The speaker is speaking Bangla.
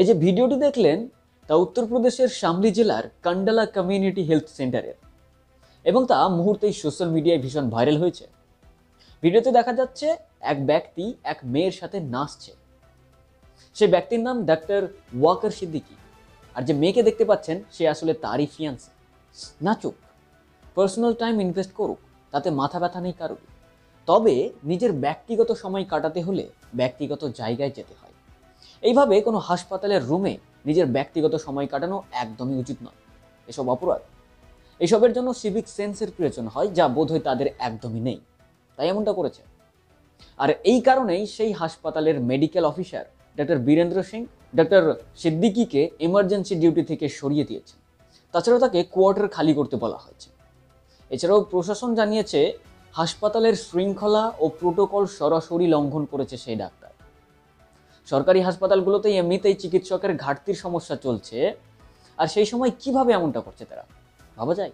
এই যে ভিডিওটি দেখলেন তা উত্তরপ্রদেশের শামলি জেলার কান্ডালা কমিউনিটি হেলথ সেন্টারের, এবং তা মুহূর্তেই সোশ্যাল মিডিয়ায় ভীষণ ভাইরাল হয়েছে। ভিডিওতে দেখা যাচ্ছে এক ব্যক্তি এক মেয়ের সাথে নাচছে। সেই ব্যক্তির নাম ডাক্তার ওয়াকার সিদ্দিকী। আর যে মেয়েকে দেখতে পাচ্ছেন সে আসলে তারই ফিয়ান্সি। নাচুক, পার্সোনাল টাইম ইনভেস্ট করুক, তাতে মাথা ব্যথা নেই কারোর। তবে নিজের ব্যক্তিগত সময় কাটাতে হলে ব্যক্তিগত জায়গায় যেতে হয়। এইভাবে কোনো হাসপাতালের রুমে নিজের ব্যক্তিগত সময় কাটানো একদমই উচিত নয়। এসব অপরাধ। এসবের জন্য সিভিক সেন্সের প্রয়োজন হয়, যা বোধহয় তাদের একদমই নেই, তাই এমনটা করেছে। আর এই কারণেই সেই হাসপাতালের medical officer doctor Birendra Singh doctor সিদ্দিকীকে এমার্জেন্সি ডিউটি থেকে সরিয়ে দিয়েছেন। তাছাড়াও তাকে কোয়ার্টার খালি করতে বলা হয়েছে। এছাড়াও প্রশাসন জানিয়েছে হাসপাতালের শৃঙ্খলা ও প্রোটোকল সরাসরি লঙ্ঘন করেছে সেই ডাক্তার। সরকারি হাসপাতালগুলোতে এমনিতেই চিকিৎসকের ঘাটতির সমস্যা চলছে, আর সেই সময় কিভাবে এমনটা করছে তারা, ভাবা যায়?